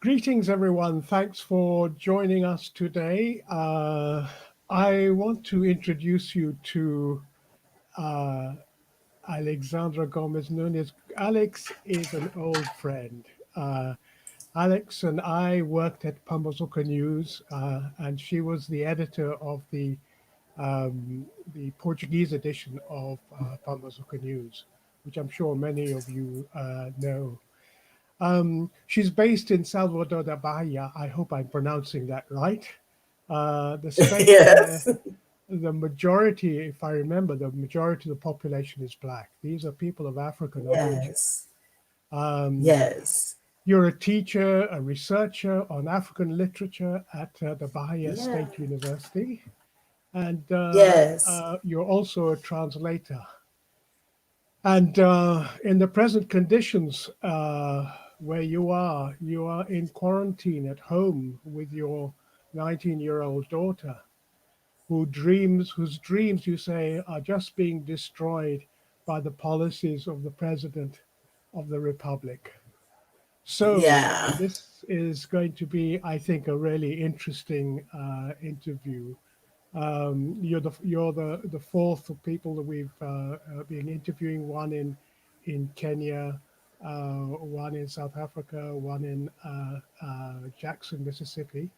Greetings, everyone. Thanks for joining us today. I want to introduce you to uh, Alyxandra Gomes Nunes. Alex is an old friend. Uh, Alex and I worked at Pambazuka News, and she was the editor of the Portuguese edition of Pambazuka News, which I'm sure many of you know. She's based in Salvador da Bahia. I hope I'm pronouncing that right. The state where Yes. the majority, if I remember, the majority of the population is black. These are people of African origin. Yes. Um, Yes. you're a teacher, a researcher on African literature at the Bahia Yeah. State University, and Yes. you're also a translator. And in the present conditions where you are in quarantine at home with your 19-year-old daughter, whose dreams you say are just being destroyed by the policies of the president of the republic. So Yeah. this is going to be, I think, a really interesting interview. You're the fourth of people that we've been interviewing. One in Kenya, one in South Africa, one in Jackson, Mississippi,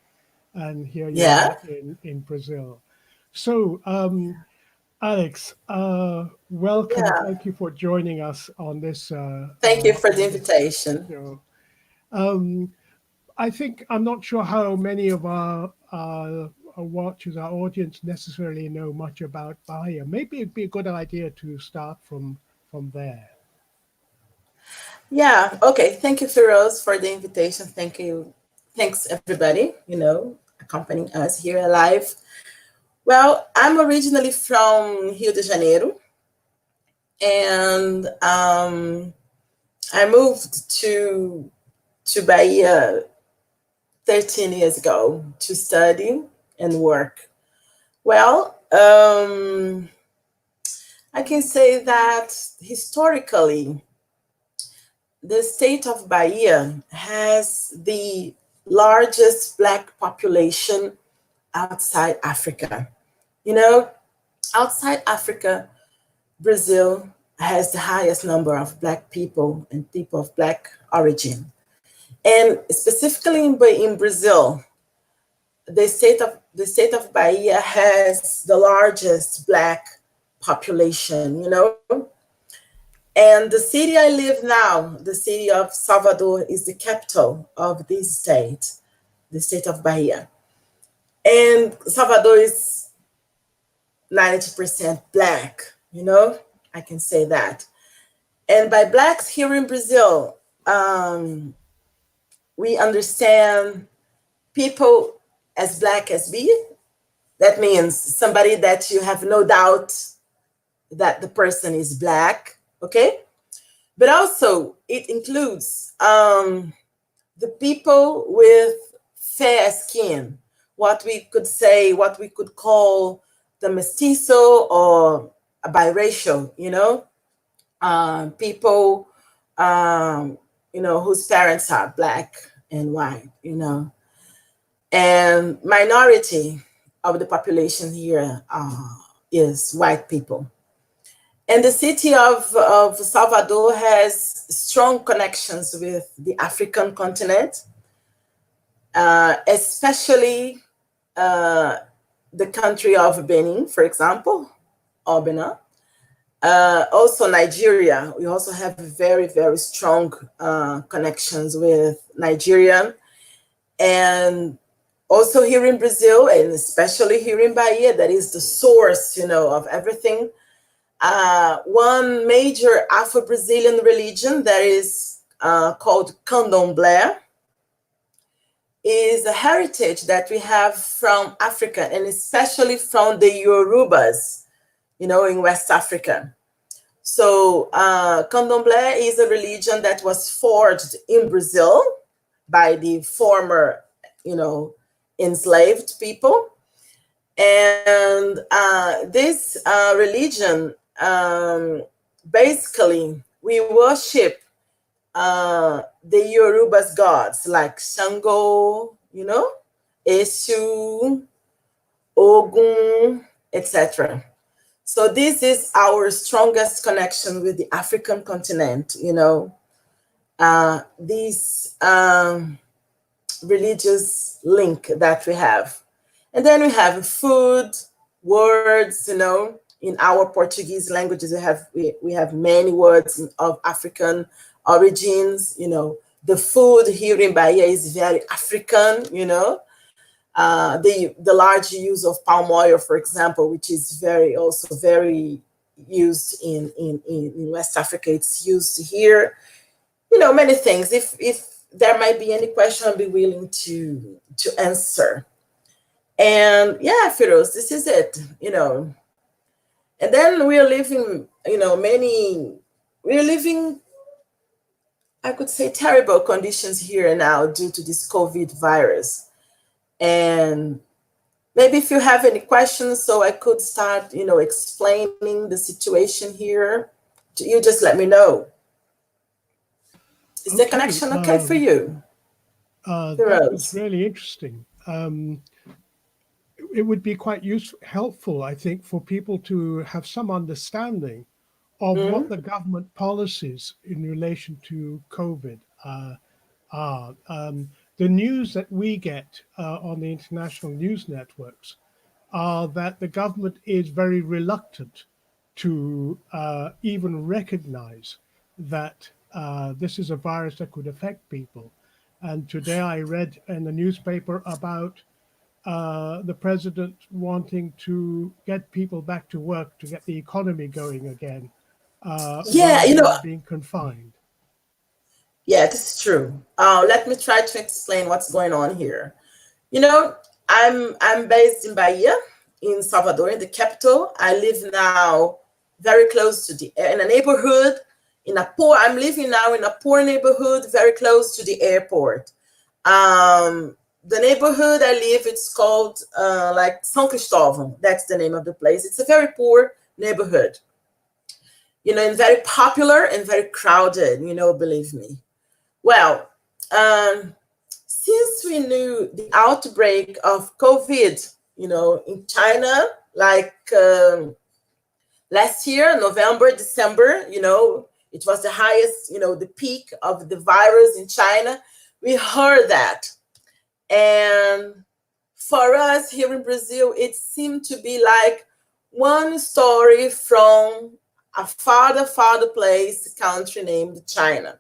and here you Yeah. are in Brazil. So, Alex, welcome. Yeah. Thank you for joining us Thank you for the on this invitation. show. Um, I think I'm not sure how many of our watchers, our audience, necessarily know much about Bahia. Maybe it'd be a good idea to start from there. Yeah. Okay. Thank you, Firoz, for the invitation. Thank you. Thanks, everybody, accompanying us here live. Well, I'm originally from Rio de Janeiro, and I moved to Bahia 13 years ago to study and work. Well, I can say that historically, the state of Bahia has the largest Black population outside Africa. You know, outside Africa, Brazil has the highest number of Black people and people of Black origin. And specifically in Brazil, the state of Bahia has the largest Black population, And the city I live now, the city of Salvador, is the capital of this state, the state of Bahia. And Salvador is 90% Black, I can say that. And by Blacks here in Brazil, we understand people as Black as we. That means somebody that you have no doubt that the person is Black, okay? But also it includes the people with fair skin, what we could call the mestizo or a biracial, people, whose parents are Black and white, and minority of the population here is white people. And the city of Salvador has strong connections with the African continent, especially the country of Benin, for example, or Benin. Also Nigeria. We also have very, very strong connections with Nigeria. And also here in Brazil, and especially here in Bahia, that is the source, of everything. One major Afro-Brazilian religion that is called Candomblé is a heritage that we have from Africa, and especially from the Yorubas, in West Africa. So Candomblé is a religion that was forged in Brazil by the former, enslaved people. And this religion, basically, we worship the Yoruba's gods like Shango, Eshu, Ogun, etc. So this is our strongest connection with the African continent, this religious link that we have. And then we have food, words, in our Portuguese languages, we have many words of African origins, the food here in Bahia is very African, the large use of palm oil, for example, which is also very used in West Africa. It's used here, many things. If there might be any question, I'll be willing to answer. And yeah, Firoz, this is it, And then we're living, we're living, I could say, terrible conditions here now due to this COVID virus. And maybe if you have any questions, so I could start, explaining the situation here, you just let me know. Is the connection okay for you? That was really interesting. It would be quite helpful, I think, for people to have some understanding of what the government policies in relation to COVID are. The news that we get on the international news networks are that the government is very reluctant to even recognize that this is a virus that could affect people. And today I read in the newspaper about the president wanting to get people back to work to get the economy going again, rather than being confined. Yeah, this is true. Let me try to explain what's going on here. I'm based in Bahia, in Salvador, in the capital. I live now very close to in a neighborhood, I'm living now in a poor neighborhood, very close to the airport. The neighborhood I live, it's called like São Cristóvão. That's the name of the place. It's a very poor neighborhood, and very popular and very crowded, believe me. Well, since we knew the outbreak of COVID, in China, like last year, November, December, it was the highest, the peak of the virus in China. We heard that. And for us here in Brazil, it seemed to be like one story from a farther place, country named China.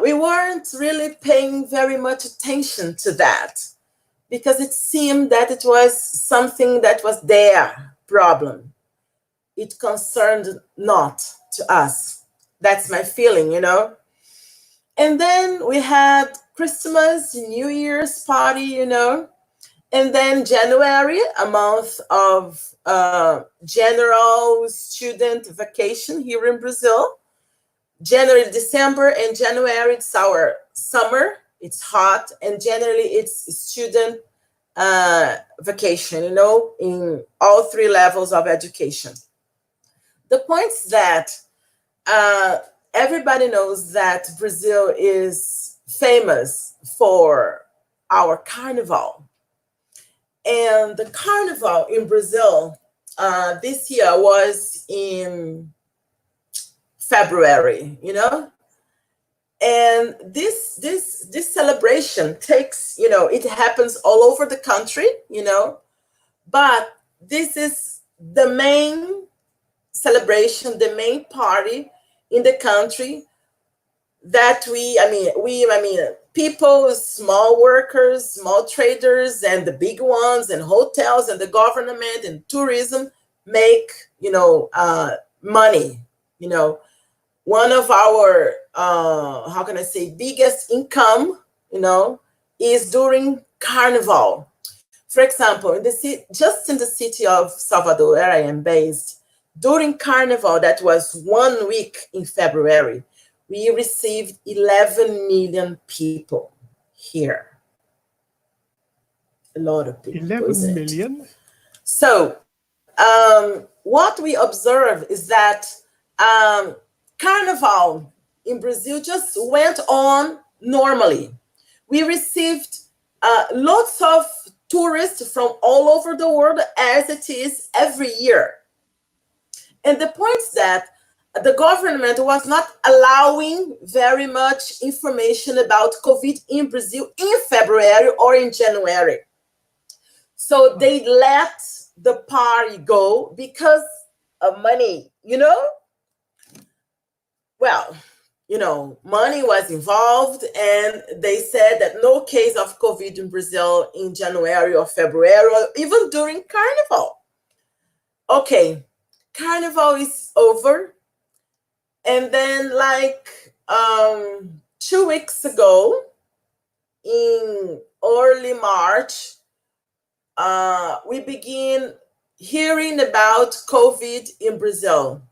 We weren't really paying very much attention to that because it seemed that it was something that was their problem. It concerned not to us. That's my feeling, And then we had Christmas, New Year's party, and then January, a month of general student vacation here in Brazil. January, December, and January, it's our summer. It's hot, and generally it's student vacation, in all three levels of education. The point's that everybody knows that Brazil is famous for our carnival. And the carnival in Brazil this year was in February, and this celebration takes, it happens all over the country, but this is the main celebration, the main party in the country that people, small workers, small traders, and the big ones, and hotels, and the government, and tourism make, money, One of our, biggest income, is during Carnival. For example, just in the city of Salvador, where I am based, during Carnival, that was 1 week in February, we received 11 million people here. A lot of people. 11 million? So, what we observe is that Carnival in Brazil just went on normally. We received lots of tourists from all over the world, as it is every year. And the point is that the government was not allowing very much information about COVID in Brazil in February or in January. So they let the party go because of money, Well, money was involved, and they said that no case of COVID in Brazil in January or February, or even during Carnival. Okay, Carnival is over. And then, like 2 weeks ago, in early March, we begin hearing about COVID in Brazil.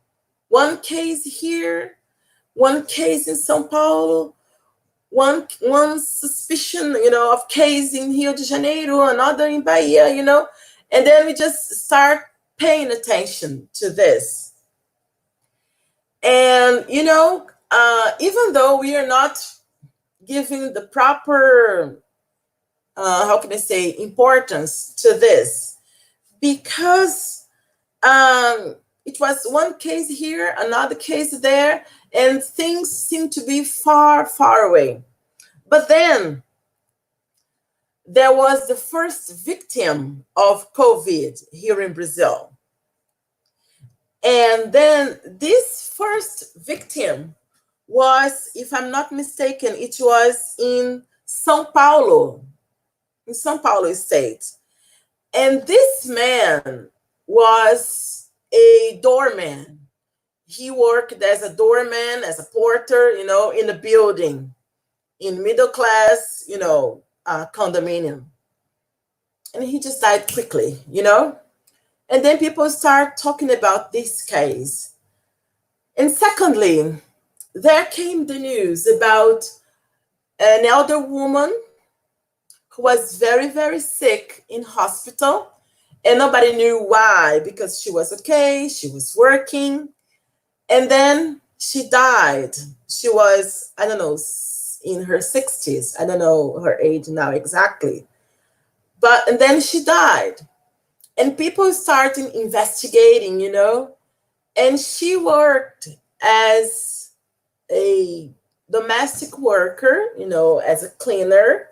One case here, one case in São Paulo, one suspicion, of case in Rio de Janeiro, another in Bahia, and then we just start paying attention to this. And, even though we are not giving the proper, importance to this, because it was one case here, another case there, and things seem to be far, far away. But then there was the first victim of COVID here in Brazil. And then this first victim was, if I'm not mistaken, it was in São Paulo state. And this man was a doorman. He worked as a doorman, as a porter, in a building, in middle class, condominium. And he just died quickly, And then people start talking about this case. And secondly, there came the news about an elder woman who was very, very sick in hospital, and nobody knew why, because she was okay, she was working, and then she died. She was, I don't know, in her 60s. I don't know her age now exactly. And then she died. And people started investigating, and she worked as a domestic worker, as a cleaner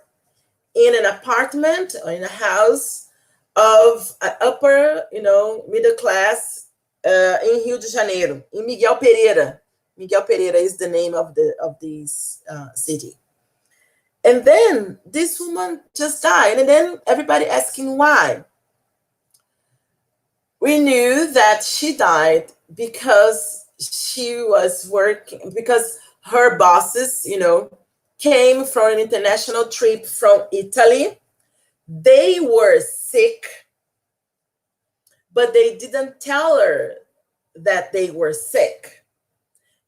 in an apartment or in a house of an upper, middle class in Rio de Janeiro, in Miguel Pereira. Miguel Pereira is the name of this city. And then this woman just died, and then everybody asking why. We knew that she died because she was working, because her bosses, came from an international trip from Italy. They were sick, but they didn't tell her that they were sick.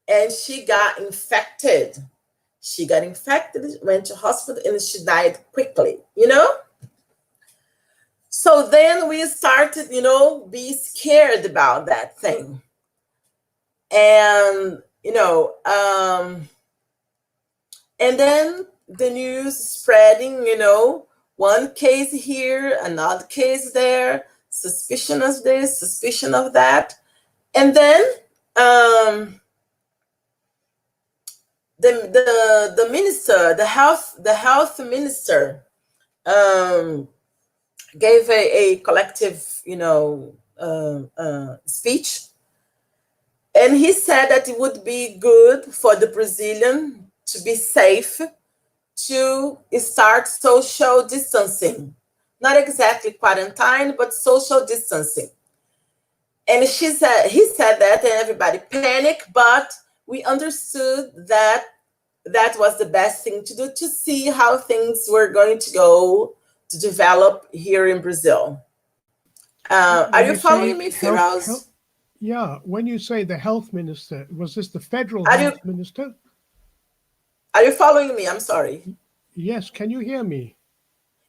And she got infected. Went to hospital, and she died quickly, So then we started, be scared about that thing. And, and then the news spreading, one case here, another case there, suspicion of this, suspicion of that. And then the minister, the health minister, gave a collective, speech. And he said that it would be good for the Brazilian to be safe to start social distancing. Not exactly quarantine, but social distancing. And he said that, and everybody panicked, but we understood that that was the best thing to do, to see how things were going to go, to develop here in Brazil. Are you following me, Firoz? Yeah, when you say the health minister, was this the federal health minister? Are you following me? I'm sorry. Yes, can you hear me?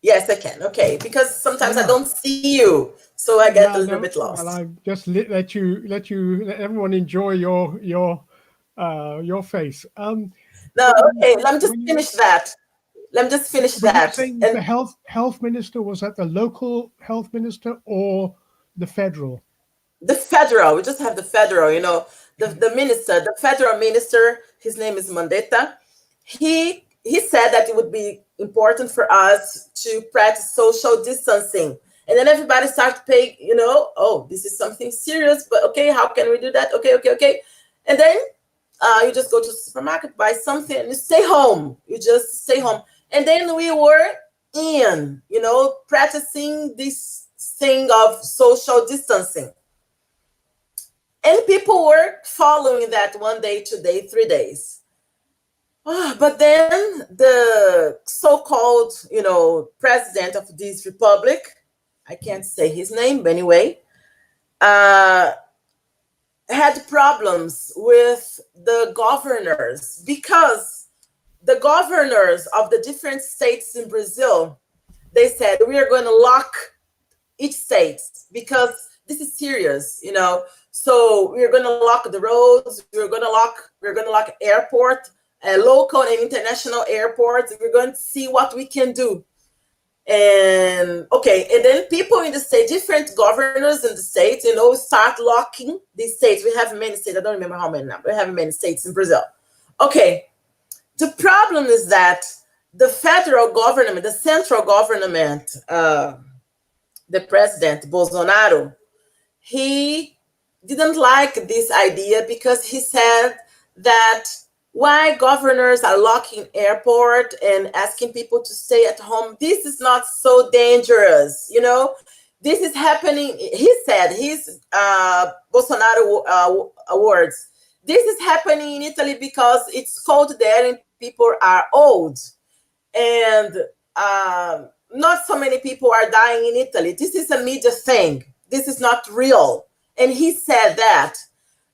Yes, I can. Okay, because sometimes I don't see you, so I get a little bit lost. Well, I just let everyone enjoy your your face. No, But okay, let me just finish that. Let me just finish when you were that. saying And the health minister, was that the local health minister or the federal? the federal, we just have the federal, Okay. the minister, the federal minister, his name is Mandetta. He said that it would be important for us to practice social distancing. And then everybody started paying, oh, this is something serious, but okay, how can we do that? Okay, okay, okay. And then you just go to the supermarket, buy something, and you stay home. You just stay home. And then we were practicing this thing of social distancing. And people were following that 1 day, 2 day, 3 days. But then the so-called, president of this republic, I can't say his name, but anyway, uh, had problems with the governors because the governors of the different states in Brazil, they said, we are going to lock each state because this is serious. So we're going to lock the roads. We're going to lock airport, local and international airports. We're going to see what we can do. And okay, and then people in the state, different governors in the state, start locking these states. We have many states. I don't remember how many now. We have many states in Brazil. Okay, the problem is that the federal government, the central government, the president Bolsonaro, he didn't like this idea because he said that why governors are locking airport and asking people to stay at home, this is not so dangerous. This is happening, he said, his Bolsonaro words, this is happening in Italy because it's cold there and people are old, and not so many people are dying in Italy. This is a media thing. This is not real. And he said that.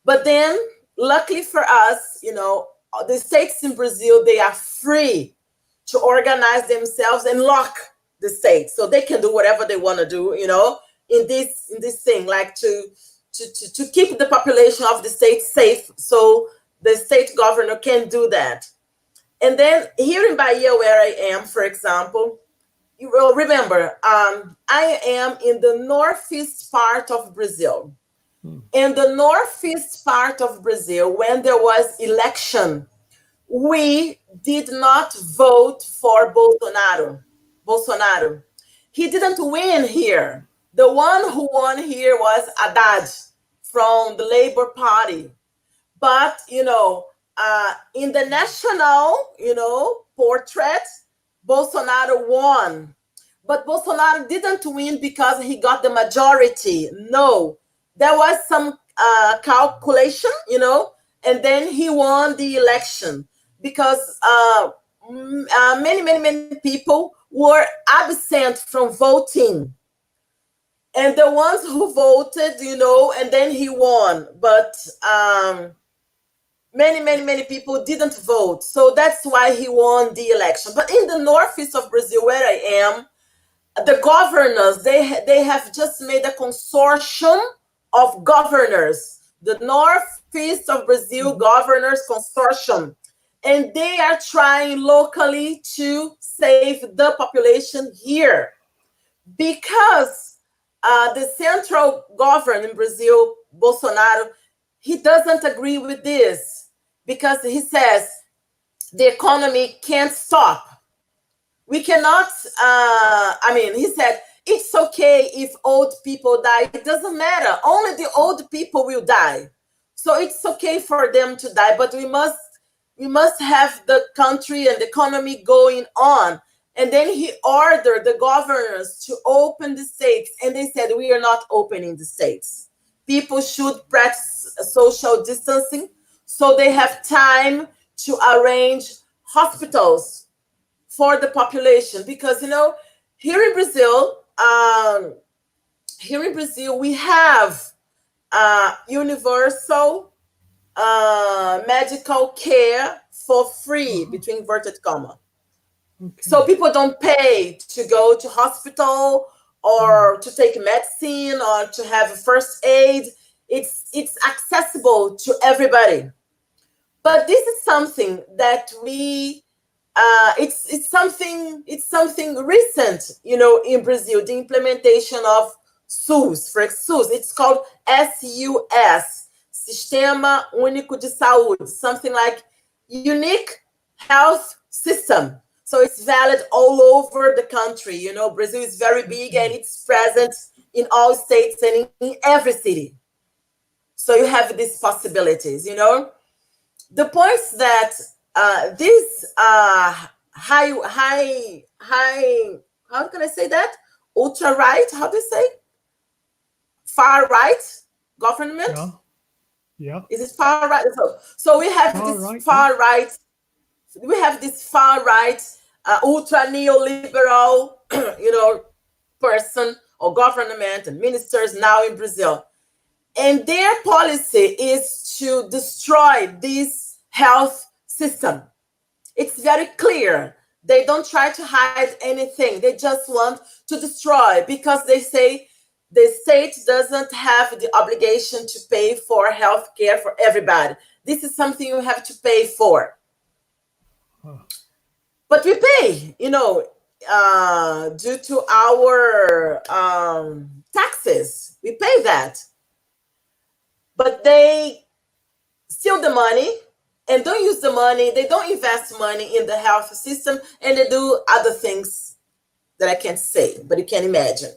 But then, luckily for us, the states in Brazil, they are free to organize themselves and lock the states, so they can do whatever they want to do, in this thing, like to keep the population of the state safe, so the state governor can do that. And then here in Bahia, where I am, for example, you will remember, I am in the northeast part of Brazil. Hmm. In the northeast part of Brazil, when there was election, we did not vote for Bolsonaro. Bolsonaro. He didn't win here. The one who won here was Haddad from the Labour Party. But in the national, portrait, Bolsonaro won. But Bolsonaro didn't win because he got the majority. No, there was some calculation, and then he won the election because many, many, many people were absent from voting, and the ones who voted, and then he won. But many, many, many people didn't vote. So that's why he won the election. But in the northeast of Brazil, where I am, the governors, they have just made a consortium of governors, the northeast of Brazil Mhm. governors consortium. And they are trying locally to save the population here because the central government in Brazil, Bolsonaro, he doesn't agree with this because he says the economy can't stop. We cannot, he said, it's okay if old people die. It doesn't matter. Only the old people will die. So it's okay for them to die, but we must have the country and the economy going on. And then he ordered the governors to open the states, and they said, we are not opening the states. People should practice social distancing so they have time to arrange hospitals for the population. Because here in Brazil, we have universal medical care for free, Uh-huh. between inverted comma. So Okay. people don't pay to go to hospital Mm. or to take medicine or to have first aid. It's accessible to everybody. But this is something that we it's something recent, in Brazil, the implementation of SUS. For SUS, it's called SUS, Sistema Único de Saúde, something like unique health system. So it's valid all over the country. Brazil is very big and it's present in all states and in every city. So you have these possibilities. The points that this high, how can I say that? Ultra right, how do you say? Far right government? Yeah. Yeah. Is it far right? So we have Far this right. Yeah. far right, ultra neoliberal, person or government and ministers now in Brazil. And their policy is to destroy this health system. It's very clear. They don't try to hide anything. They just want to destroy because they say the state doesn't have the obligation to pay for health care for everybody. This is something you have to pay for. Huh. But we pay, due to our taxes. We pay that. But they steal the money and don't use the money. They don't invest money in the health system, and they do other things that I can't say, but you can imagine.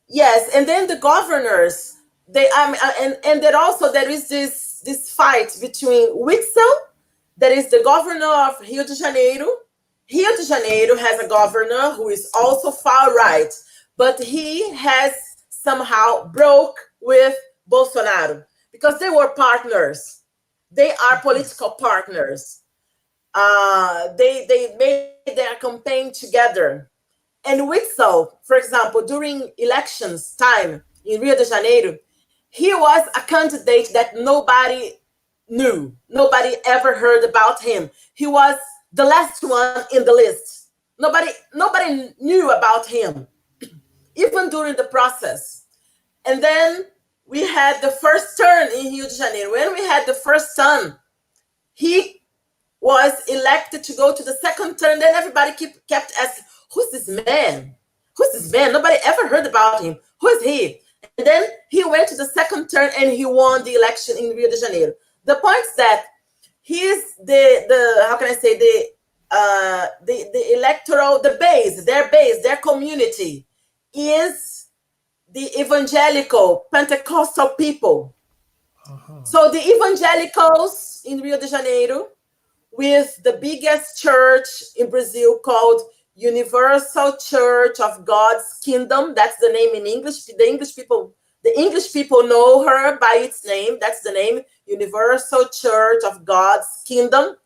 Yes, and then the governors, and then also there is this fight between Witzel, that is the governor of Rio de Janeiro. Rio de Janeiro has a governor who is also far right, but he has somehow broke with Bolsonaro because they were partners. They are political partners. They made their campaign together. And Witzel, for example, during elections time in Rio de Janeiro, he was a candidate that nobody knew. Nobody ever heard about him. He was the last one in the list. Nobody knew about him, even during the process. And then we had the first turn in Rio de Janeiro. When we had the first turn, he was elected to go to the second turn. Then everybody kept asking, who's this man? Who's this man? Nobody ever heard about him. Who is he? And then he went to the second turn and he won the election in Rio de Janeiro. The point is that he's the how can I say, the electoral, the base, their community is the evangelical Pentecostal people. Uh-huh. So the evangelicals in Rio de Janeiro, with the biggest church in Brazil called Universal Church of God's Kingdom. That's the name in English. The English people know her by its name. That's the name, Universal Church of God's Kingdom.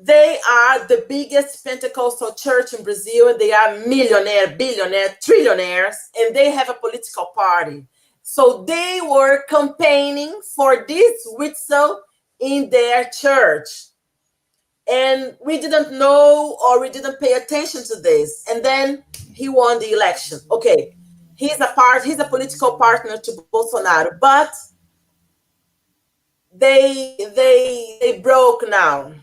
They are the biggest Pentecostal church in Brazil, and they are millionaire, billionaire, trillionaires, and they have a political party. So they were campaigning for this Witzel in their church. And we didn't know, or we didn't pay attention to this. And then he won the election. Okay, he's a political partner to Bolsonaro, but they broke now.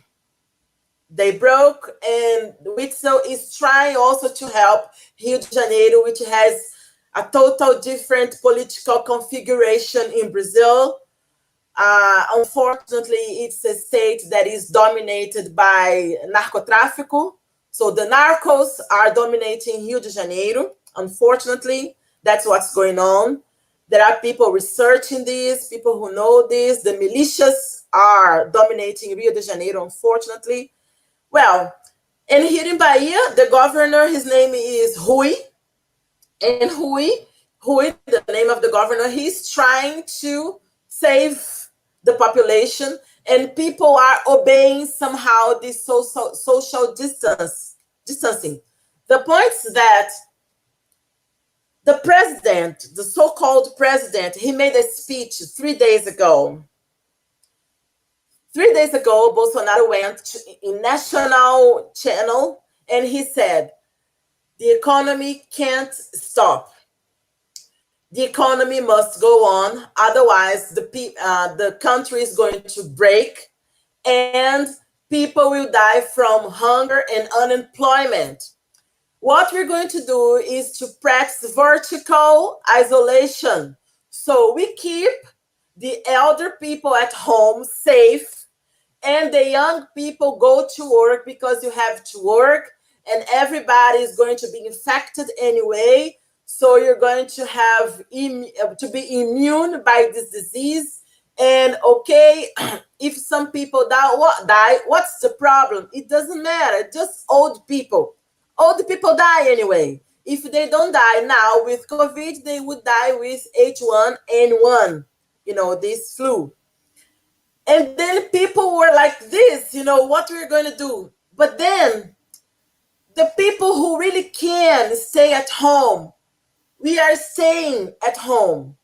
They broke, and Witzel is trying also to help Rio de Janeiro, which has a total different political configuration in Brazil. Unfortunately, it's a state that is dominated by narcotráfico. So the narcos are dominating Rio de Janeiro. Unfortunately, that's what's going on. There are people researching this, people who know this. The militias are dominating Rio de Janeiro, unfortunately. Well, and here in Bahia, the governor, his name is Rui. And Rui, the name of the governor, he's trying to save the population, and people are obeying somehow this social distancing. The point is that the president, the so-called president, he made a speech 3 days ago. 3 days ago, Bolsonaro went to a national channel and he said, the economy can't stop. The economy must go on, otherwise the country is going to break, and people will die from hunger and unemployment. What we're going to do is to practice vertical isolation. So we keep the elder people at home safe, and the young people go to work because you have to work, and everybody is going to be infected anyway. So you're going to have to be immune by this disease. And okay, if some people die, what's the problem? It doesn't matter. Just old people. Old people die anyway. If they don't die now with COVID, they would die with H1N1, this flu. And then people were like this, what we're going to do. But then the people who really can stay at home, we are staying at home.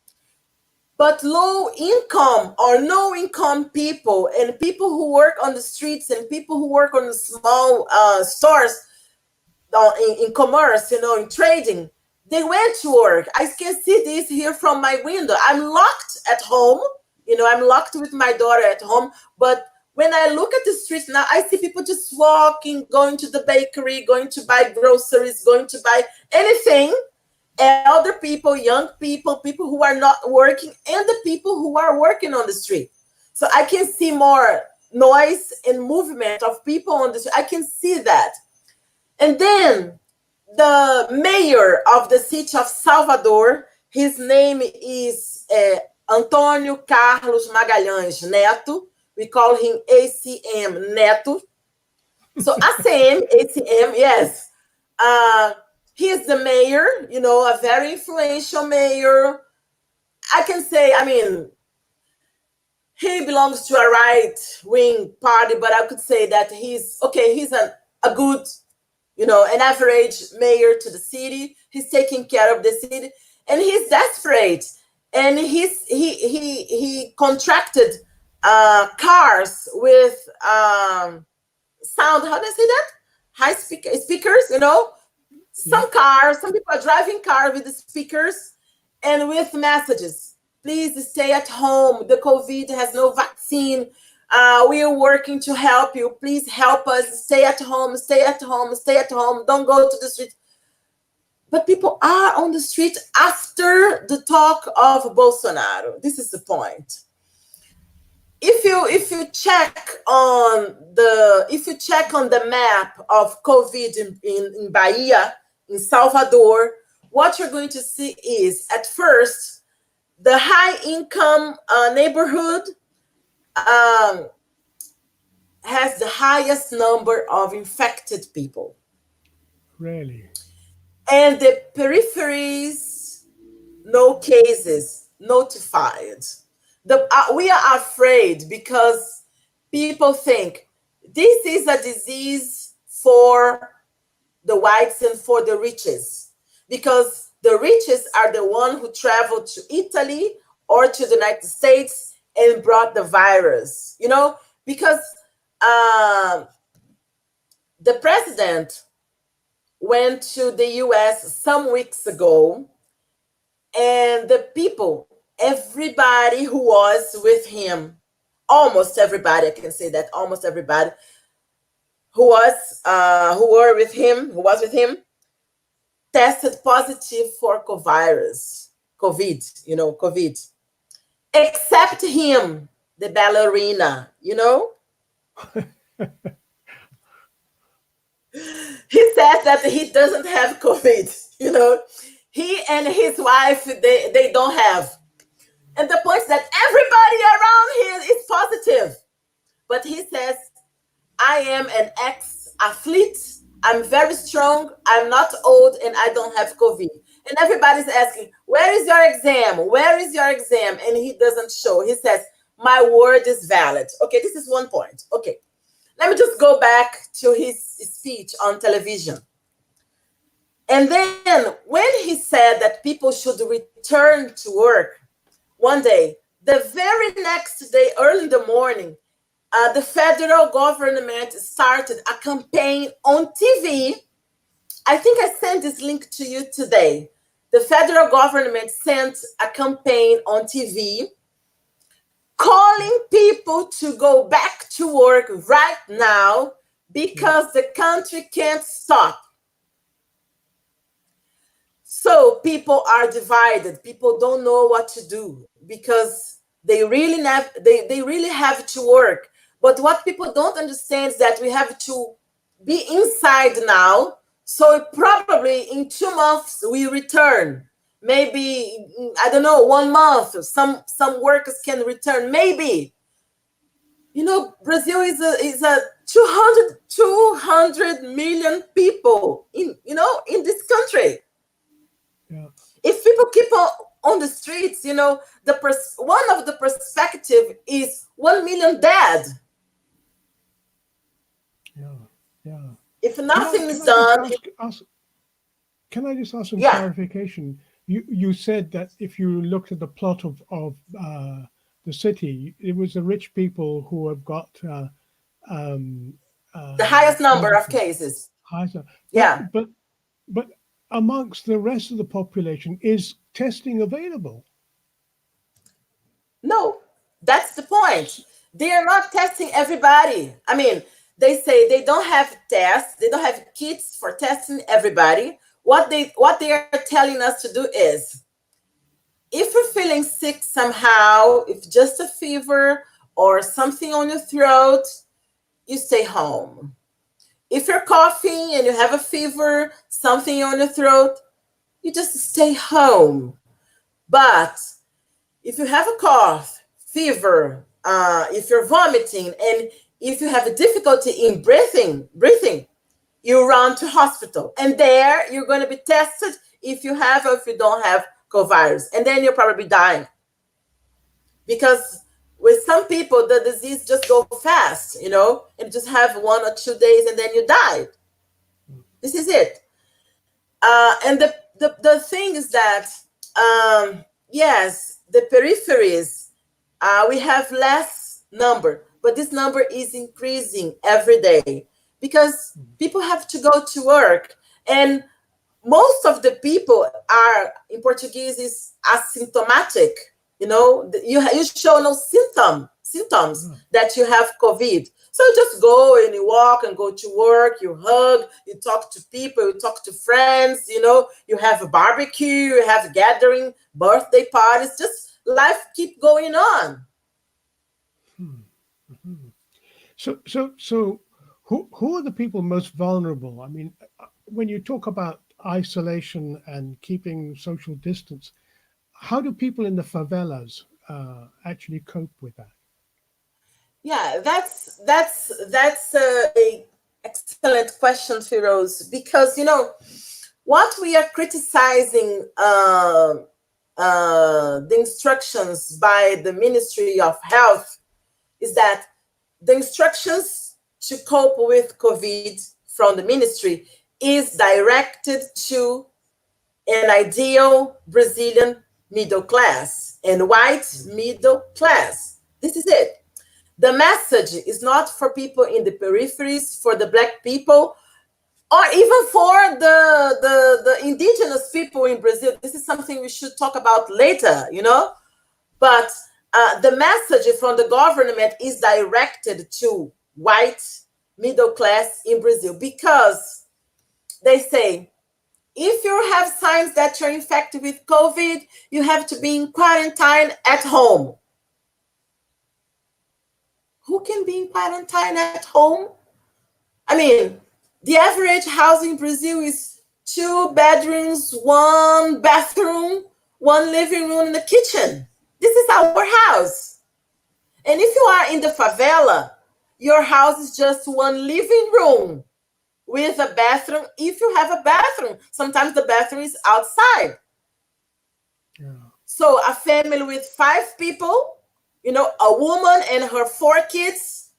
But low income or no income people, and people who work on the streets, and people who work on the small stores, in commerce, in trading, they went to work. I can see this here from my window. I'm locked at home. I'm locked with my daughter at home. But when I look at the streets now, I see people just walking, going to the bakery, going to buy groceries, going to buy anything. Elder people, young people, people who are not working, and the people who are working on the street. So I can see more noise and movement of people on the street. I can see that. And then the mayor of the city of Salvador, his name is Antônio Carlos Magalhães Neto. We call him ACM Neto. So ACM, yes. He is the mayor, a very influential mayor. I can say, he belongs to a right-wing party, but I could say that he's a good, an average mayor to the city. He's taking care of the city, and he's desperate. And he contracted cars with sound. How do I say that? High speakers. Some cars. Some people are driving cars with the speakers and with messages. Please stay at home. The COVID has no vaccine. We are working to help you. Please help us. Stay at home. Stay at home. Stay at home. Don't go to the street. But people are on the street after the talk of Bolsonaro. This is the point. If you check on the map of COVID in Bahia, in Salvador, what you're going to see is, at first, the high income neighborhood has the highest number of infected people. Really? And the peripheries, no cases notified. We are afraid because people think this is a disease for the whites and for the riches, because the riches are the one who traveled to Italy or to the United States and brought the virus, because the president went to the US some weeks ago, and the people, everybody who was with him, almost everybody, I can say that, almost everybody who was with him, tested positive for COVID, except him, the ballerina, He says that he doesn't have COVID, He and his wife, they don't have. And the point is that everybody around here is positive. But he says, I am an ex-athlete. I'm very strong. I'm not old, and I don't have COVID. And everybody's asking, where is your exam? Where is your exam? And he doesn't show. He says, my word is valid. Okay, this is one point. Okay, let me just go back to his speech on television. And then when he said that people should return to work, one day, the very next day, early in the morning, the federal government started a campaign on TV. I think I sent this link to you today. the federal government sent a campaign on TV calling people to go back to work right now because the country can't stop. So people are divided. People don't know what to do because they really have to work. But what people don't understand is that we have to be inside now. So probably in 2 months we return. Maybe, I don't know, 1 month. Some workers can return. Maybe. Brazil is a 200 million people in this country. Yeah. If people keep on the streets, one of the perspective is 1 million dead. Yeah. Yeah. If nothing Can is I just done, can I just ask some yeah, clarification? You said that if you looked at the plot of the city, it was the rich people who have got um, the highest number of positive. cases. Higher. Yeah, But amongst the rest of the population, is testing available? no, that's the point. They are not testing everybody. I mean, they say they don't have tests, they don't have kits for testing everybody. What they are telling us to do is, if you're feeling sick somehow, if just a fever or something on your throat, you stay home. If you're coughing and you have a fever, something on your throat, you just stay home. But if you have a cough, fever, if you're vomiting, and if you have a difficulty in breathing, you run to hospital. And there you're going to be tested if you have or if you don't have COVID. And then you'll probably be dying. Because with some people, the disease just go fast, and just have 1 or 2 days and then you die. This is it. And the thing is that, yes, the peripheries, we have less number, but this number is increasing every day because people have to go to work. And most of the people are, in Portuguese, is asymptomatic. You show no symptoms that you have COVID. So you just go and you walk and go to work, you hug, you talk to people, you talk to friends, you have a barbecue, you have gathering, birthday parties, just life keep going on. So who are the people most vulnerable? I mean, when you talk about isolation and keeping social distance, how do people in the favelas actually cope with that? Yeah, that's a excellent question, Firoz, because what we are criticizing, the instructions by the Ministry of Health, is that the instructions to cope with COVID from the ministry is directed to an ideal Brazilian middle class and white middle class. This is it. The message is not for people in the peripheries, for the Black people, or even for the indigenous people in Brazil. This is something we should talk about later, But the message from the government is directed to white middle class in Brazil because they say, if you have signs that you're infected with COVID, you have to be in quarantine at home. Who can be in quarantine at home? I mean, the average house in Brazil is 2 bedrooms, 1 bathroom, 1 living room, and a kitchen. This is our house. And if you are in the favela, your house is just 1 living room with a bathroom. If you have a bathroom, sometimes the bathroom is outside. Yeah. So a family with 5 people, a woman and her 4 kids,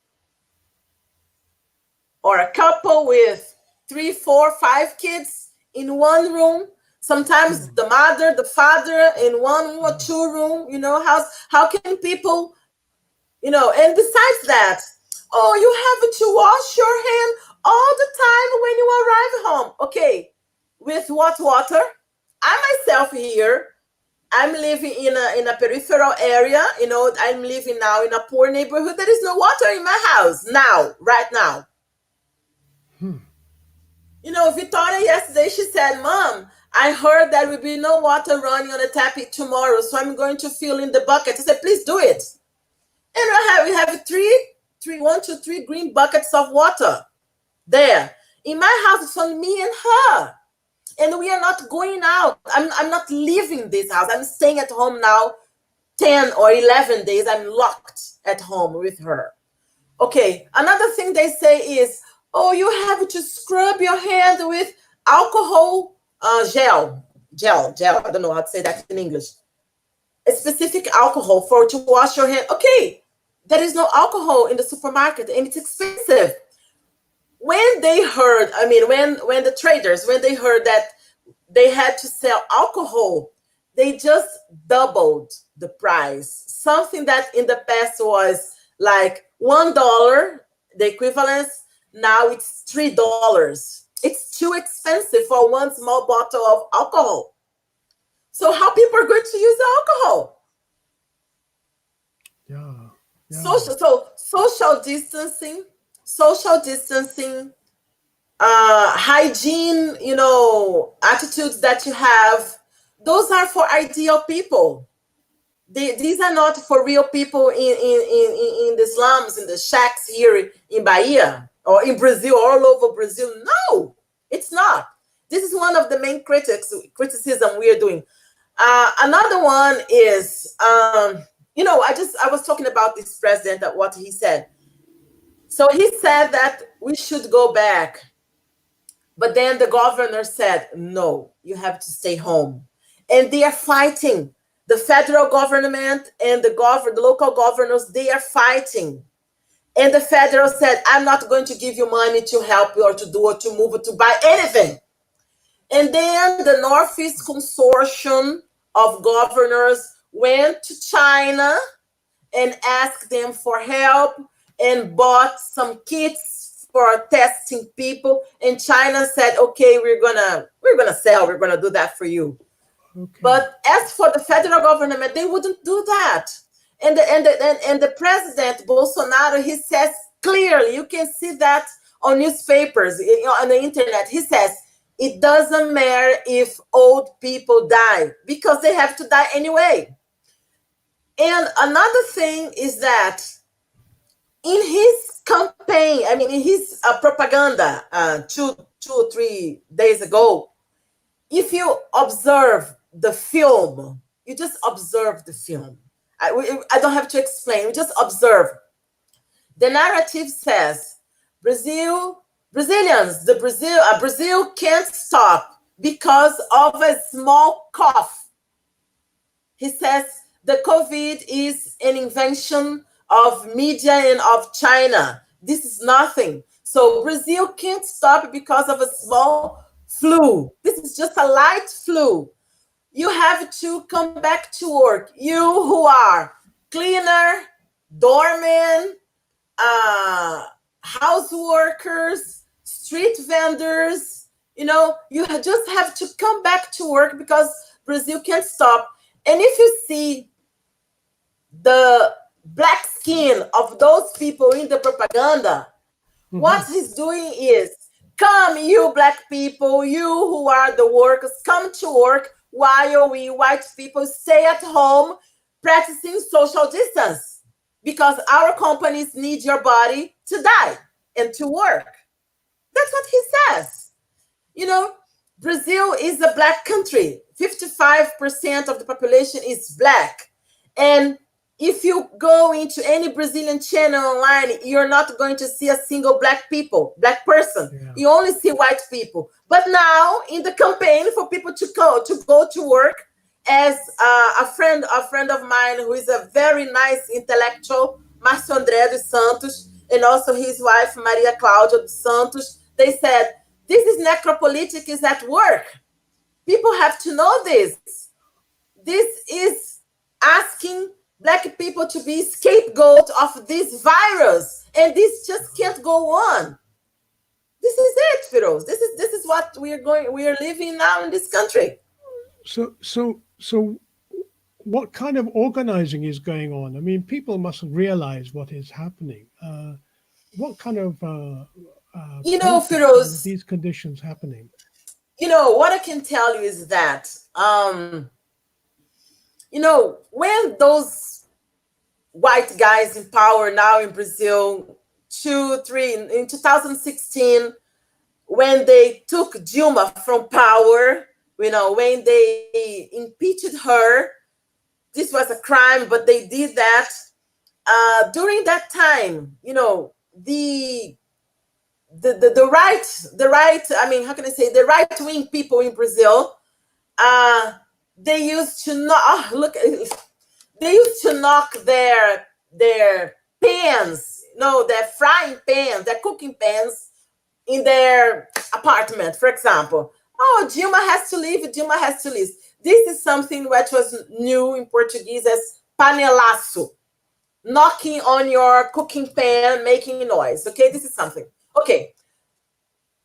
or a couple with 3, 4, 5 kids in 1 room. Sometimes the mother, the father in 1 or 2 room, house. How can people, and besides that, you have to wash your hand all the time when you arrive home. Okay, with what water? I myself here, I'm living in a peripheral area. I'm living now in a poor neighborhood. There is no water in my house now, right now. Hmm. Victoria yesterday, she said, Mom, I heard there will be no water running on the tap tomorrow, so I'm going to fill in the bucket. I said, please do it. And we have one, two, three green buckets of water there. In my house, it's only me and her. And we are not going out. I'm not leaving this house. I'm staying at home now 10 or 11 days. I'm locked at home with her. Okay, another thing they say is, oh, you have to scrub your hand with alcohol gel. I don't know how to say that in English. A specific alcohol to wash your hand. Okay, there is no alcohol in the supermarket and it's expensive. When they heard, when the traders, when they heard that they had to sell alcohol, they just doubled the price. Something that in the past was like $1, the equivalence, now it's $3. It's too expensive for one small bottle of alcohol. So how people are going to use the alcohol? Yeah. Yeah. Social distancing, hygiene, attitudes that you have, those are for ideal people. These are not for real people in the slums, in the shacks here in Bahia or in Brazil, all over Brazil. No, it's not. This is one of the main criticism we are doing. Another one is, I was talking about this president, that what he said. So he said that we should go back. But then the governor said, no, you have to stay home. And they are fighting. The federal government and the local governors, they are fighting. And the federal said, I'm not going to give you money to help you or to do or to move or to buy anything. And then the Northeast Consortium of governors went to China and asked them for help and bought some kits for testing people. And China said, okay, we're gonna do that for you. Okay. But as for the federal government, they wouldn't do that. And the president Bolsonaro, he says clearly, you can see that on newspapers, on the internet. He says it doesn't matter if old people die because they have to die anyway. And another thing is that in his campaign, in his propaganda 2 or 3 days ago, if you observe the film, you just observe the film. I don't have to explain. We just observe. The narrative says Brazil can't stop because of a small cough. He says the COVID is an invention of media and of China. This is nothing. So Brazil can't stop because of a small flu. This is just a light flu. You have to come back to work. You who are cleaner, doorman, house workers, street vendors, you just have to come back to work because Brazil can't stop. And if you see the black skin of those people in the propaganda, what he's doing is, come, you black people, you who are the workers, come to work while we white people stay at home practicing social distance because our companies need your body to die and to work. That's what he says. Brazil is a black country. 55% of the population is black. And if you go into any Brazilian channel online, you're not going to see a single black person. Yeah. You only see white people. But now, in the campaign for people to go to work, as a friend of mine who is a very nice intellectual, Márcio André dos Santos, and also his wife, Maria Cláudia dos Santos, they said, this is necropolitics is at work. People have to know this. This is asking black people to be scapegoat of this virus, and this just can't go on. This is it, Firoz. This is what we are living now in this country. So, what kind of organizing is going on? I mean, people must realize what is happening. What kind of protests under Firoz, these conditions happening? what I can tell you is that, when those white guys in power now in Brazil, in 2016, when they took Dilma from power, when they impeached her, this was a crime, but they did that. During that time, the right, I mean, how can I say, the right wing people in Brazil, uh, they used to knock, they used to knock their pans, their frying pans, their cooking pans in their apartment, for example. Oh, Dilma has to leave. Dilma has to leave. This is something which was new in Portuguese as panelaço, knocking on your cooking pan, making noise. Okay, this is something. Okay,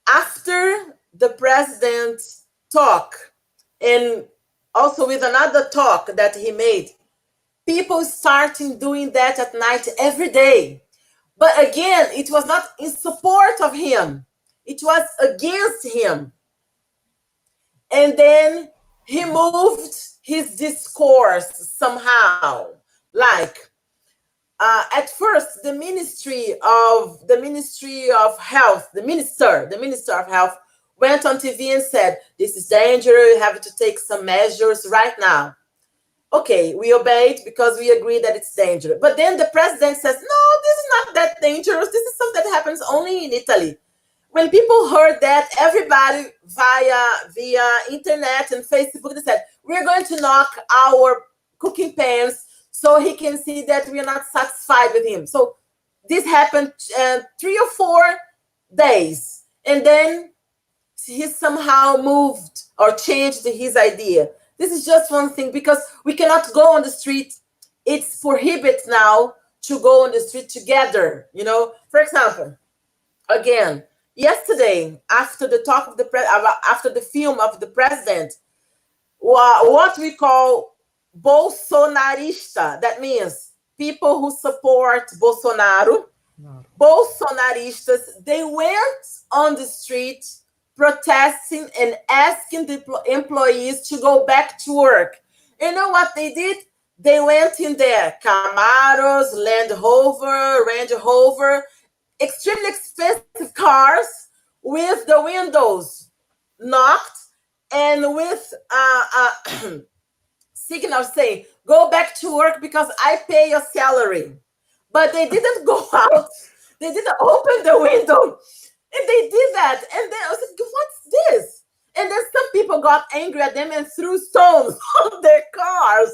after the president talk, and also with another talk that he made, people starting doing that at night every day. But again, it was not in support of him. It was against him. And then he moved his discourse somehow. Like, at first, the Ministry of Health, the Minister of Health went on TV and said, "This is dangerous. You have to take some measures right now." Okay, we obeyed because we agree that it's dangerous. But then the president says, "No, this is not that dangerous. This is something that happens only in Italy." When people heard that, everybody via internet and Facebook, they said, "We're going to knock our cooking pans so he can see that we are not satisfied with him." So this happened 3 or 4 days. And then he somehow moved or changed his idea. This is just one thing, because we cannot go on the street. It's prohibited now to go on the street together. For example, again, yesterday, after the talk of after the film of the president, what we call Bolsonarista, that means people who support Bolsonaro, Bolsonaristas, they went on the street protesting and asking the employees to go back to work. You know what they did? They went in there, Camaros, Range Rover, extremely expensive cars with the windows knocked and with signals saying, "Go back to work because I pay your salary." But they didn't go out. They didn't open the window. And they did that. And then I was like, "What's this?" And then some people got angry at them and threw stones on their cars.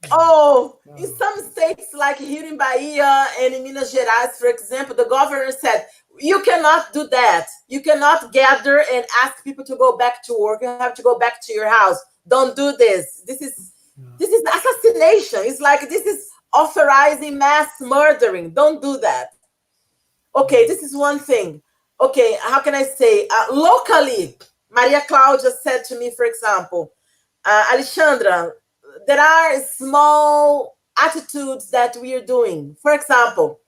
Oh, in some states like here in Bahia and in Minas Gerais, for example, the governor said, "You cannot do that. You cannot gather and ask people to go back to work. You have to go back to your house. Don't do this. This is assassination. It's like this is authorizing mass murdering. Don't do that." Okay, this is one thing. Okay, how can I say? Locally, Maria Claudia said to me, for example, "Alyxandra, there are small attitudes that we are doing. For example,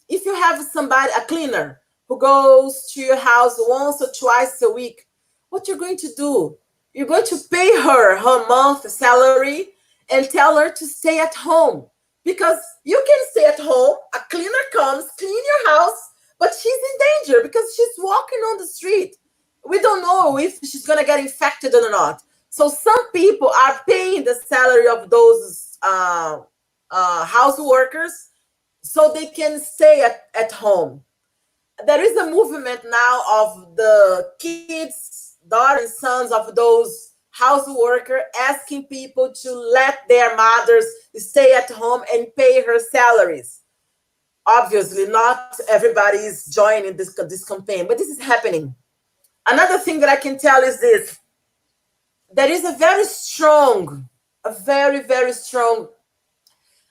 if you have somebody, a cleaner, who goes to your house once or twice a week, what you're going to do? You're going to pay her month salary and tell her to stay at home. Because you can stay at home, a cleaner comes, clean your house, but she's in danger because she's walking on the street. We don't know if she's going to get infected or not. So some people are paying the salary of those house workers so they can stay at home. There is a movement now of the kids, daughters, and sons of those house workers asking people to let their mothers stay at home and pay her salaries. Obviously, not everybody is joining this campaign, but this is happening. Another thing that I can tell is this. There is a very, very strong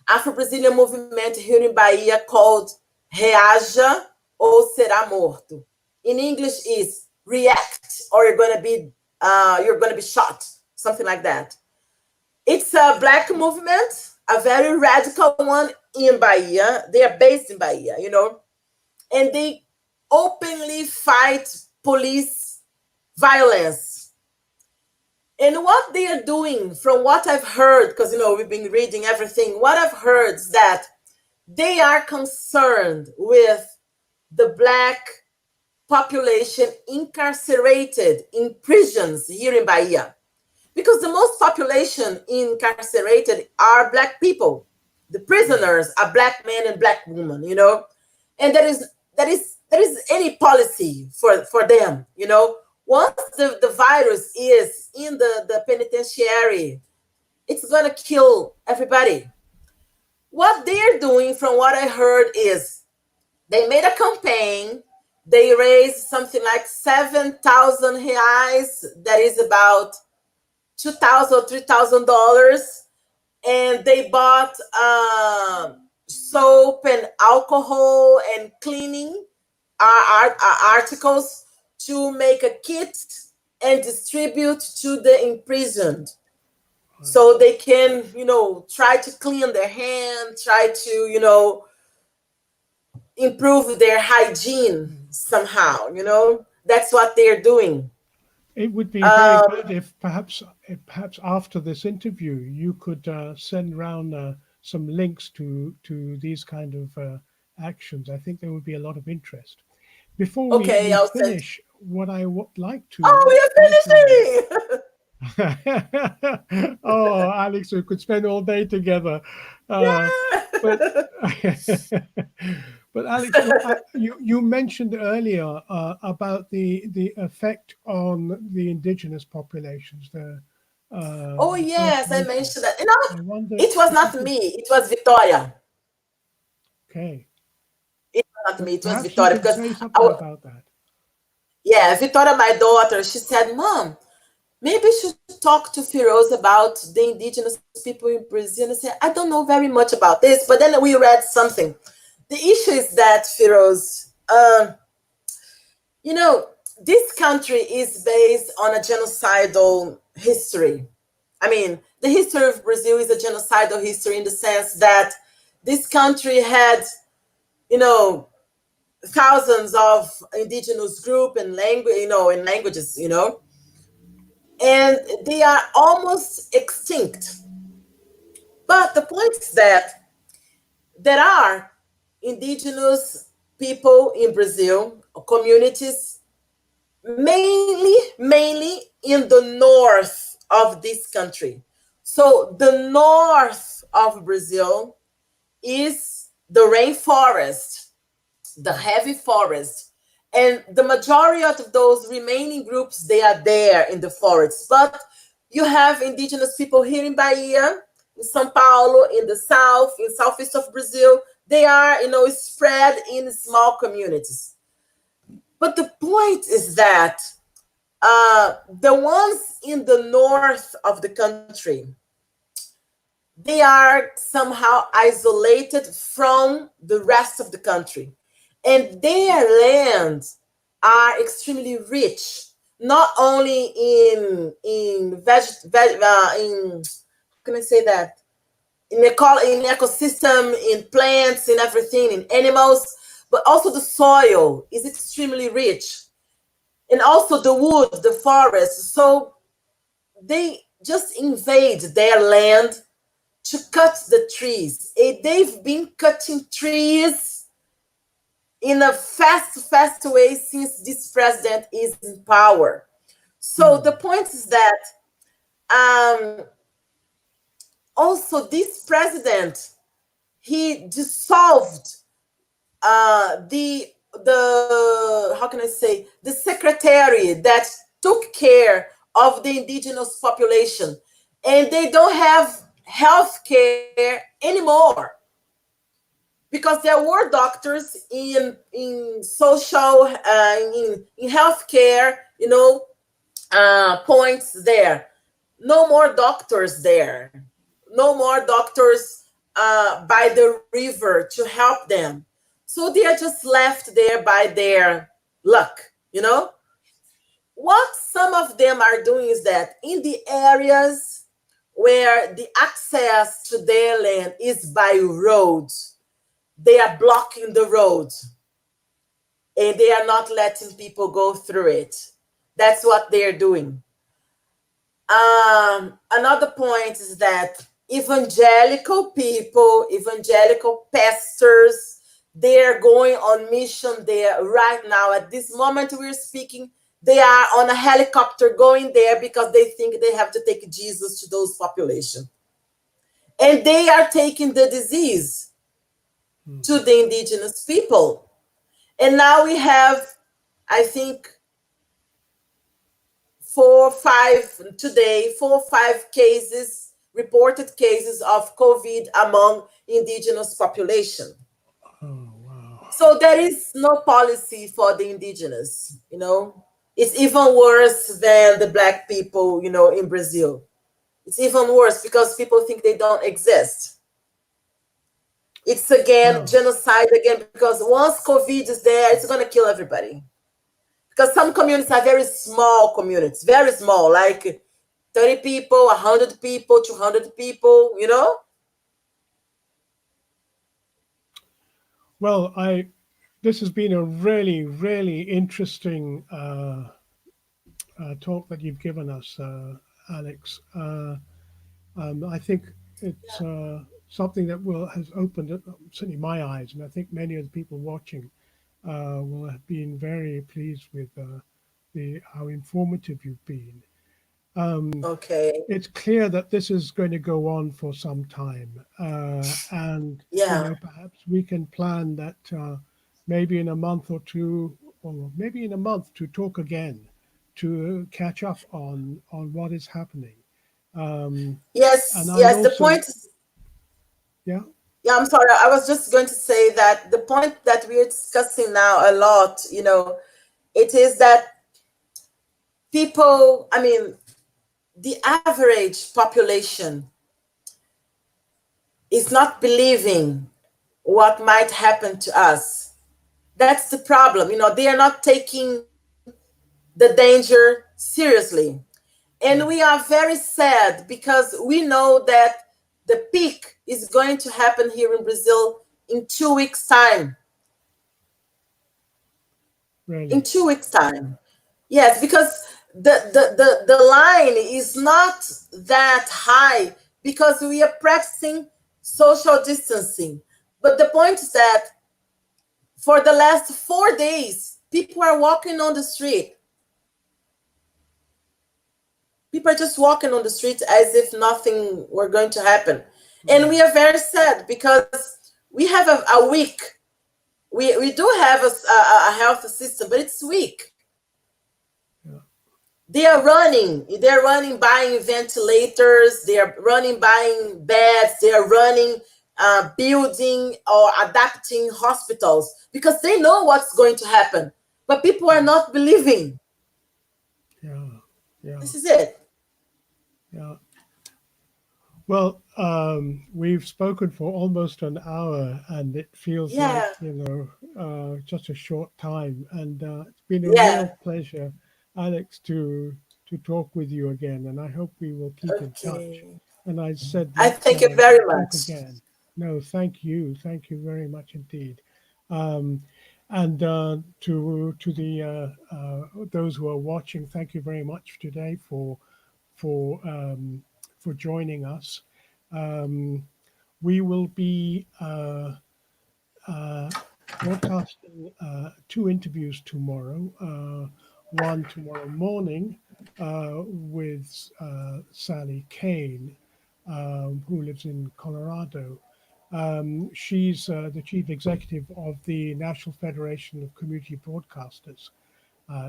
Afro-Brazilian movement here in Bahia called Reaja ou Será Morto. In English is react, or you're going to be shot, something like that. It's a black movement, a very radical one in Bahia. They are based in Bahia, and they openly fight police violence. And what they are doing, from what I've heard, because we've been reading everything, what I've heard is that they are concerned with the black population incarcerated in prisons here in Bahia. Because the most population incarcerated are black people. The prisoners are black men and black women, and there is any policy for them, Once the virus is in the penitentiary, it's gonna kill everybody. What they're doing, from what I heard, is they made a campaign. They raised something like 7,000 reais. That is about $2,000 or $3,000, and they bought soap and alcohol and cleaning articles to make a kit and distribute to the imprisoned, so they can try to clean their hands, try to improve their hygiene somehow. That's what they're doing. It would be very good if perhaps after this interview you could send round some links to these kind of actions. I think there would be a lot of interest. Before we, Okay, we I'll send. finish, what I would like Oh, to we are finishing. oh, Alex, we could spend all day together. Uh, but Yeah. but Alex, you mentioned earlier about the effect on the indigenous populations, Oh, the First yes, I mentioned Nations. that. I wonder It was if you not could. me. It was Victoria. Okay, It was not me. It was perhaps you Victoria, could because say something about that. yeah, Victoria, my daughter, she said, "Mom, maybe you should talk to Firoz about the indigenous people in Brazil." And I said, "I don't know very much about this," but then we read something. The issue is that, Firoz, you know, this country is based on a genocidal history. I mean, the history of Brazil is a genocidal history, in the sense that this country had, you know, thousands of indigenous group and language, and languages, and they are almost extinct. But the point is that there are indigenous people in Brazil, communities, mainly in the north of this country. So the north of Brazil is the rainforest, the heavy forest, and the majority of those remaining groups, they are there in the forests. But you have indigenous people here in Bahia, in São Paulo, in the south, in southeast of Brazil. They are, spread in small communities. But the point is that the ones in the north of the country, they are somehow isolated from the rest of the country, and their lands are extremely rich, not only in how can I say that, in ecosystem, in plants, in everything, in animals, but also the soil is extremely rich, and also the wood, the forest. So they just invade their land to cut the trees. They've been cutting trees in a fast way since this president is in power. So the Hmm. point is that, um, also this president, he dissolved the how can I say, the secretary that took care of the indigenous population, and they don't have health care anymore, because there were doctors in social, in healthcare, points there. No more doctors there. No more doctors by the river to help them. So they are just left there by their luck, you know. what some of them are doing is that in the areas where the access to their land is by road, they are blocking the road and they are not letting people go through it. That's what they're doing. Another point is that evangelical people, evangelical pastors, they're going on mission there right now. At this moment we're speaking, they are on a helicopter going there because they think they have to take Jesus to those population. And they are taking the disease to Mm. the indigenous people. And now we have, I think, 4 or 5 reported cases of COVID among indigenous population. Oh, wow. So there is no policy for the indigenous, you know. It's even worse than the black people, you know, in Brazil. It's even worse because people think they don't exist. It's again Well, genocide again because once COVID is there, it's gonna kill everybody. Because some communities are very small communities, very small, like 30 people, 100 people, 200 people, you know? well, this has been a really, really interesting talk that you've given us, Alex. I think it's something that will has opened certainly my eyes, and I think many of the people watching will have been very pleased with the how informative you've been. Um, Okay. it's clear that this is going to go on for some time, and Yeah. perhaps we can plan that maybe in a month or two, or maybe in a month, to talk again, to catch up on what is happening. Um, and Yes, I'd yes. The also, point is, yeah, yeah, I'm sorry. I was just going to say that the point that we're discussing now a lot, you know, it is that people, I mean, the average population is not believing what might happen to us. That's the problem. You know, they are not taking the danger seriously. And we mm, are very sad because we know that the peak is going to happen here in Brazil in 2 weeks' time. In really, 2 weeks' time. Yes, because the line is not that high because we are practicing social distancing. But the point is that for the last 4 days, people are walking on the street. People are just walking on the streets as if nothing were going to happen. And we mm, are very sad because we have a weak, we do have a health system, but it's weak. yeah, They're running buying ventilators, they're running buying beds, they're running building or adapting hospitals because they know what's going to happen. But people are mm, not believing. yeah, yeah, This is it. yeah. Well, we've spoken for almost an hour, and it feels like, Yeah, just a short time. And it's been a real yeah. pleasure, Alex, to talk with you again. And I hope we will keep in touch. Okay. And I said, I let's thank you very talk much. again. No, thank you. Thank you very much indeed. Um, and to the those who are watching, thank you very much today for um, for joining us. Um, we will be uh, broadcasting two interviews tomorrow. One tomorrow morning with Sally Kane, who lives in Colorado. She's the chief executive of the National Federation of Community Broadcasters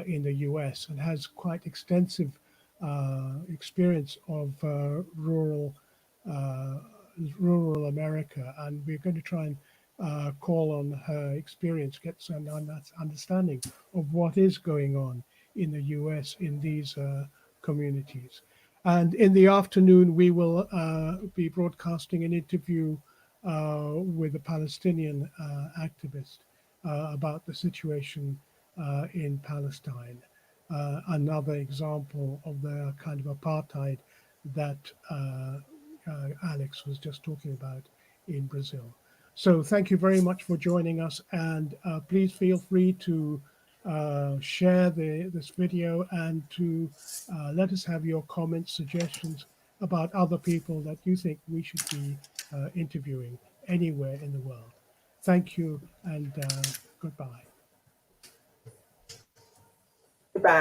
in the US, and has quite extensive experience of uh, rural America. And we're going to try and call on her experience, get some understanding of what is going on in the US in these communities. And in the afternoon, we will be broadcasting an interview with a Palestinian activist about the situation in Palestine. another example of the kind of apartheid that Alex was just talking about in Brazil. So thank you very much for joining us, and please feel free to share this video and to let us have your comments, suggestions about other people that you think we should be interviewing anywhere in the world. Thank you, and goodbye. Goodbye.